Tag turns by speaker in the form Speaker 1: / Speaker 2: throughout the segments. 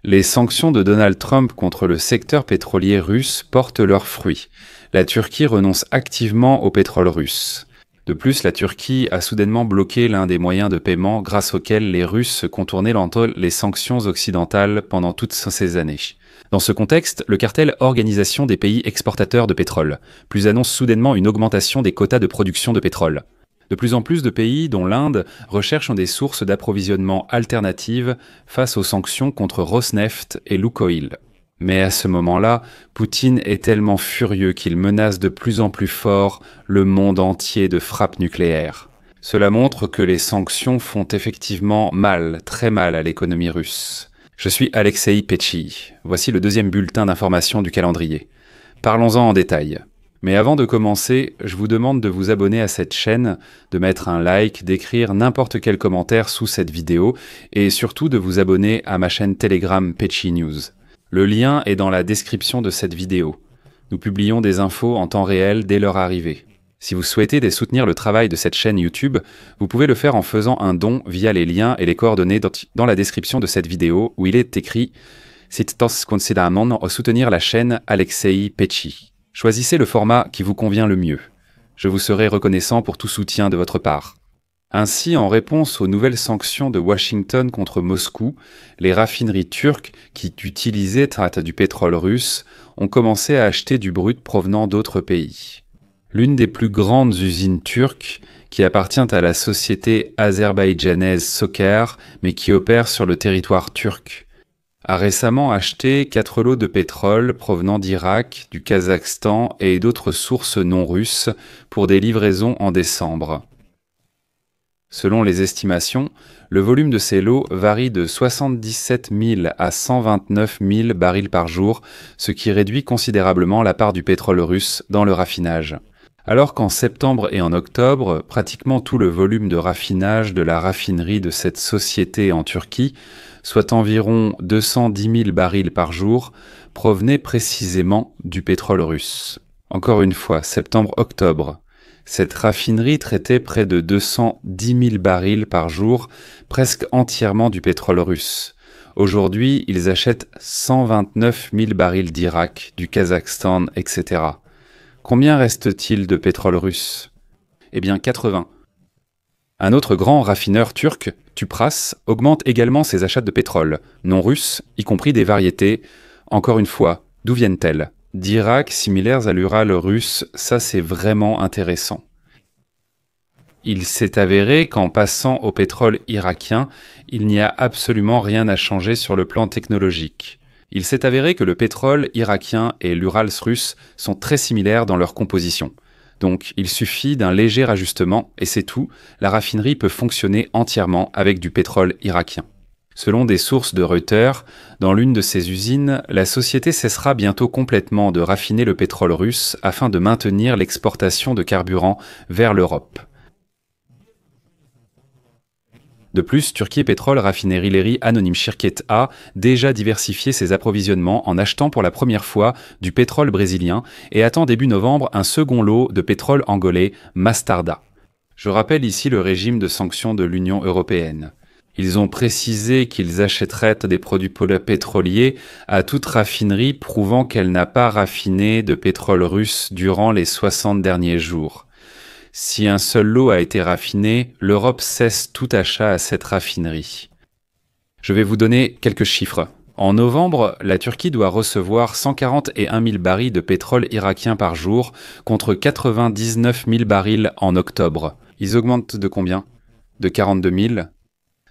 Speaker 1: Les sanctions de Donald Trump contre le secteur pétrolier russe portent leurs fruits. La Turquie renonce activement au pétrole russe. De plus, la Turquie a soudainement bloqué l'un des moyens de paiement grâce auxquels les Russes contournaient les sanctions occidentales pendant toutes ces années. Dans ce contexte, le cartel Organisation des pays exportateurs de pétrole annonce soudainement une augmentation des quotas de production de pétrole. De plus en plus de pays, dont l'Inde, recherchent des sources d'approvisionnement alternatives face aux sanctions contre Rosneft et Lukoil. Mais à ce moment-là, Poutine est tellement furieux qu'il menace de plus en plus fort le monde entier de frappes nucléaires. Cela montre que les sanctions font effectivement mal, très mal à l'économie russe. Je suis Alexei Petchi. Voici le deuxième bulletin d'information du calendrier. Parlons-en en détail. Mais avant de commencer, je vous demande de vous abonner à cette chaîne, de mettre un like, d'écrire n'importe quel commentaire sous cette vidéo et surtout de vous abonner à ma chaîne Telegram Petchi News. Le lien est dans la description de cette vidéo. Nous publions des infos en temps réel dès leur arrivée. Si vous souhaitez soutenir le travail de cette chaîne YouTube, vous pouvez le faire en faisant un don via les liens et les coordonnées dans la description de cette vidéo où il est écrit « Sittos consideramon au soutenir la chaîne Alexei Petchi ». Choisissez le format qui vous convient le mieux. Je vous serai reconnaissant pour tout soutien de votre part. Ainsi, en réponse aux nouvelles sanctions de Washington contre Moscou, les raffineries turques qui utilisaient du pétrole russe ont commencé à acheter du brut provenant d'autres pays. L'une des plus grandes usines turques, qui appartient à la société azerbaïdjanaise Soker, mais qui opère sur le territoire turc, a récemment acheté 4 lots de pétrole provenant d'Irak, du Kazakhstan et d'autres sources non russes pour des livraisons en décembre. Selon les estimations, le volume de ces lots varie de 77 000 à 129 000 barils par jour, ce qui réduit considérablement la part du pétrole russe dans le raffinage. Alors qu'en septembre et en octobre, pratiquement tout le volume de raffinage de la raffinerie de cette société en Turquie, soit environ 210 000 barils par jour, provenait précisément du pétrole russe. Encore une fois, septembre-octobre, cette raffinerie traitait près de 210 000 barils par jour, presque entièrement du pétrole russe. Aujourd'hui, ils achètent 129 000 barils d'Irak, du Kazakhstan, etc. Combien reste-t-il de pétrole russe? Eh bien 80. Un autre grand raffineur turc, Tüpraş, augmente également ses achats de pétrole, non russes, y compris des variétés. Encore une fois, d'où viennent-elles? D'Irak, similaires à l'Ural russe, ça c'est vraiment intéressant. Il s'est avéré qu'en passant au pétrole irakien, il n'y a absolument rien à changer sur le plan technologique. Il s'est avéré que le pétrole irakien et l'Urals russe sont très similaires dans leur composition. Donc, il suffit d'un léger ajustement, et c'est tout, la raffinerie peut fonctionner entièrement avec du pétrole irakien. Selon des sources de Reuters, dans l'une de ces usines, la société cessera bientôt complètement de raffiner le pétrole russe afin de maintenir l'exportation de carburant vers l'Europe. De plus, Turquie Pétrole Raffinerie Anonim Şirket a déjà diversifié ses approvisionnements en achetant pour la première fois du pétrole brésilien et attend début novembre un second lot de pétrole angolais Mastarda. Je rappelle ici le régime de sanctions de l'Union européenne. Ils ont précisé qu'ils achèteraient des produits pétroliers à toute raffinerie prouvant qu'elle n'a pas raffiné de pétrole russe durant les 60 derniers jours. Si un seul lot a été raffiné, l'Europe cesse tout achat à cette raffinerie. Je vais vous donner quelques chiffres. En novembre, la Turquie doit recevoir 141 000 barils de pétrole irakien par jour, contre 99 000 barils en octobre. Ils augmentent de combien? De 42 000.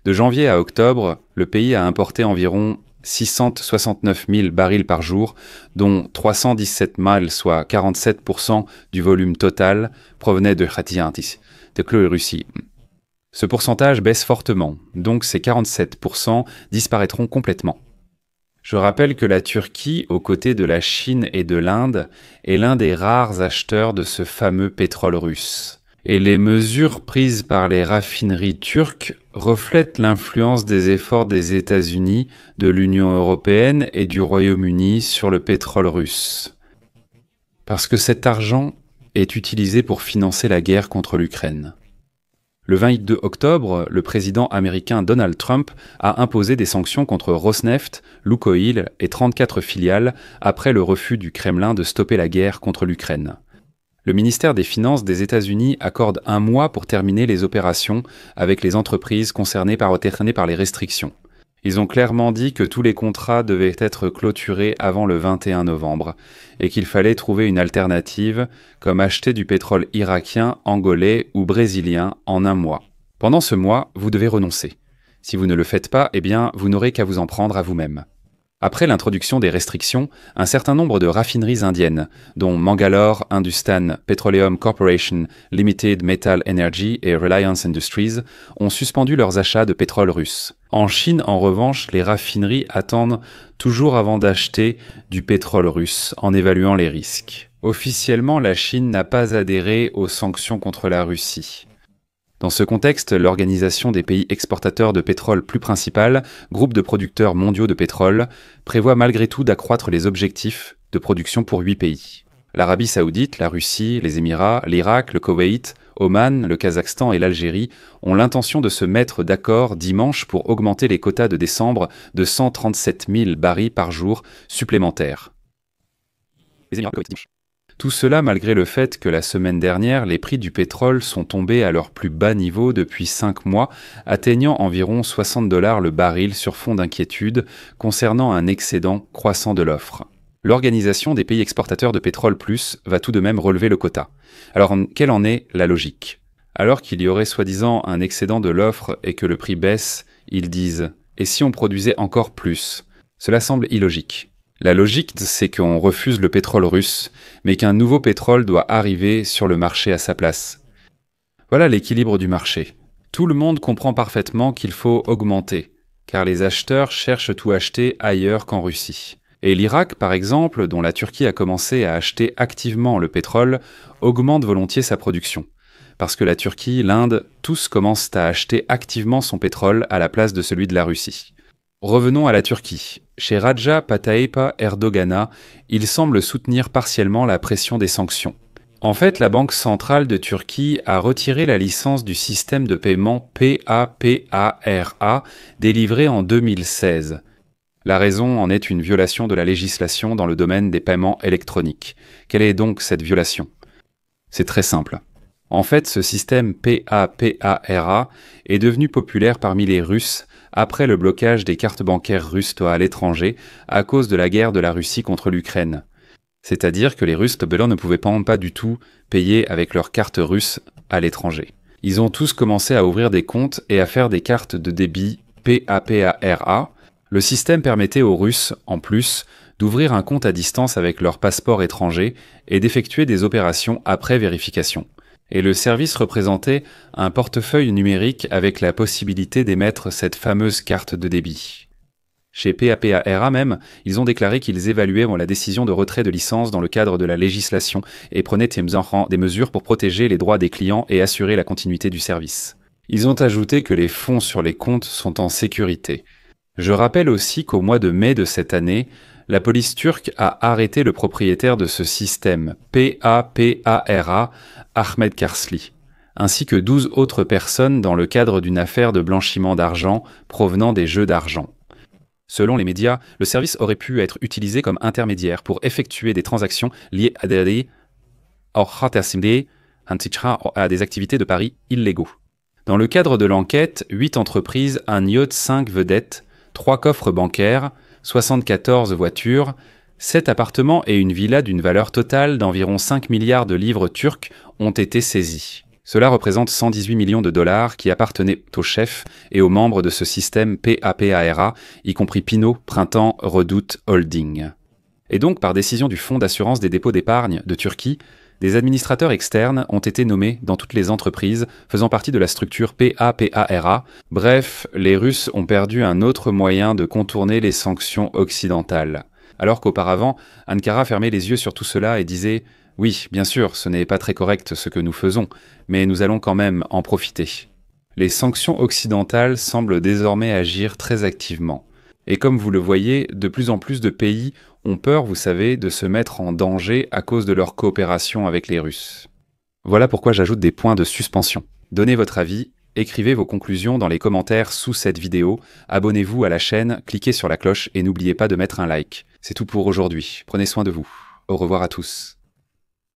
Speaker 1: De janvier à octobre, le pays a importé environ 669 000 barils par jour, dont 317 000, soit 47% du volume total, provenaient de Khatiyantis, de Russie. Ce pourcentage baisse fortement, donc ces 47% disparaîtront complètement. Je rappelle que la Turquie, aux côtés de la Chine et de l'Inde, est l'un des rares acheteurs de ce fameux pétrole russe. Et les mesures prises par les raffineries turques reflètent l'influence des efforts des États-Unis, de l'Union européenne et du Royaume-Uni sur le pétrole russe. Parce que cet argent est utilisé pour financer la guerre contre l'Ukraine. Le 22 octobre, le président américain Donald Trump a imposé des sanctions contre Rosneft, Lukoil et 34 filiales après le refus du Kremlin de stopper la guerre contre l'Ukraine. Le ministère des Finances des États-Unis accorde 1 mois pour terminer les opérations avec les entreprises concernées par les restrictions. Ils ont clairement dit que tous les contrats devaient être clôturés avant le 21 novembre et qu'il fallait trouver une alternative, comme acheter du pétrole irakien, angolais ou brésilien en 1 mois. Pendant ce mois, vous devez renoncer. Si vous ne le faites pas, eh bien, vous n'aurez qu'à vous en prendre à vous-même. Après l'introduction des restrictions, un certain nombre de raffineries indiennes, dont Mangalore Hindustan Petroleum Corporation, Limited Metal Energy et Reliance Industries, ont suspendu leurs achats de pétrole russe. En Chine, en revanche, les raffineries attendent toujours avant d'acheter du pétrole russe, en évaluant les risques. Officiellement, la Chine n'a pas adhéré aux sanctions contre la Russie. Dans ce contexte, l'Organisation des pays exportateurs de pétrole plus principale, groupe de producteurs mondiaux de pétrole, prévoit malgré tout d'accroître les objectifs de production pour 8 pays. L'Arabie saoudite, la Russie, les Émirats, l'Irak, le Koweït, Oman, le Kazakhstan et l'Algérie ont l'intention de se mettre d'accord dimanche pour augmenter les quotas de décembre de 137 000 barils par jour supplémentaires. Les Émirats, le Koweït, tout cela malgré le fait que la semaine dernière, les prix du pétrole sont tombés à leur plus bas niveau depuis 5 mois, atteignant environ $60 le baril sur fond d'inquiétude concernant un excédent croissant de l'offre. L'Organisation des pays exportateurs de pétrole plus va tout de même relever le quota. Alors, quelle en est la logique? Alors qu'il y aurait soi-disant un excédent de l'offre et que le prix baisse, ils disent « Et si on produisait encore plus ?» Cela semble illogique. La logique, c'est qu'on refuse le pétrole russe, mais qu'un nouveau pétrole doit arriver sur le marché à sa place. Voilà l'équilibre du marché. Tout le monde comprend parfaitement qu'il faut augmenter, car les acheteurs cherchent tout acheter ailleurs qu'en Russie. Et l'Irak, par exemple, dont la Turquie a commencé à acheter activement le pétrole, augmente volontiers sa production. Parce que la Turquie, l'Inde, tous commencent à acheter activement son pétrole à la place de celui de la Russie. Revenons à la Turquie. Chez Raja Tayyip Erdoğan, il semble soutenir partiellement la pression des sanctions. En fait, la Banque centrale de Turquie a retiré la licence du système de paiement PAPARA délivré en 2016. La raison en est une violation de la législation dans le domaine des paiements électroniques. Quelle est donc cette violation? C'est très simple. En fait, ce système PAPARA est devenu populaire parmi les Russes après le blocage des cartes bancaires russes à l'étranger à cause de la guerre de la Russie contre l'Ukraine. C'est-à-dire que les Russes ne pouvaient pas du tout payer avec leurs cartes russes à l'étranger. Ils ont tous commencé à ouvrir des comptes et à faire des cartes de débit PAPARA. Le système permettait aux Russes, en plus, d'ouvrir un compte à distance avec leur passeport étranger et d'effectuer des opérations après vérification. Et le service représentait un portefeuille numérique avec la possibilité d'émettre cette fameuse carte de débit. Chez PAPARA même, ils ont déclaré qu'ils évaluaient la décision de retrait de licence dans le cadre de la législation et prenaient des mesures pour protéger les droits des clients et assurer la continuité du service. Ils ont ajouté que les fonds sur les comptes sont en sécurité. Je rappelle aussi qu'au mois de mai de cette année, la police turque a arrêté le propriétaire de ce système, PAPARA, Ahmed Karsli, ainsi que 12 autres personnes dans le cadre d'une affaire de blanchiment d'argent provenant des jeux d'argent. Selon les médias, le service aurait pu être utilisé comme intermédiaire pour effectuer des transactions liées à des activités de paris illégaux. Dans le cadre de l'enquête, 8 entreprises, un yacht 5 vedettes, 3 coffres bancaires, 74 voitures, 7 appartements et une villa d'une valeur totale d'environ 5 milliards de livres turcs ont été saisis. Cela représente 118 millions de dollars qui appartenaient aux chefs et aux membres de ce système PAPARA, y compris Pinot, Printemps, Redoute, Holding. Et donc, par décision du Fonds d'assurance des dépôts d'épargne de Turquie, des administrateurs externes ont été nommés dans toutes les entreprises faisant partie de la structure PAPARA. Bref, les Russes ont perdu un autre moyen de contourner les sanctions occidentales. Alors qu'auparavant, Ankara fermait les yeux sur tout cela et disait « Oui, bien sûr, ce n'est pas très correct ce que nous faisons, mais nous allons quand même en profiter. » Les sanctions occidentales semblent désormais agir très activement. Et comme vous le voyez, de plus en plus de pays ont peur, vous savez, de se mettre en danger à cause de leur coopération avec les Russes. Voilà pourquoi j'ajoute des points de suspension. Donnez votre avis Écrivez vos conclusions dans les commentaires sous cette vidéo, abonnez-vous à la chaîne, cliquez sur la cloche et n'oubliez pas de mettre un like. C'est tout pour aujourd'hui, prenez soin de vous. Au revoir à tous.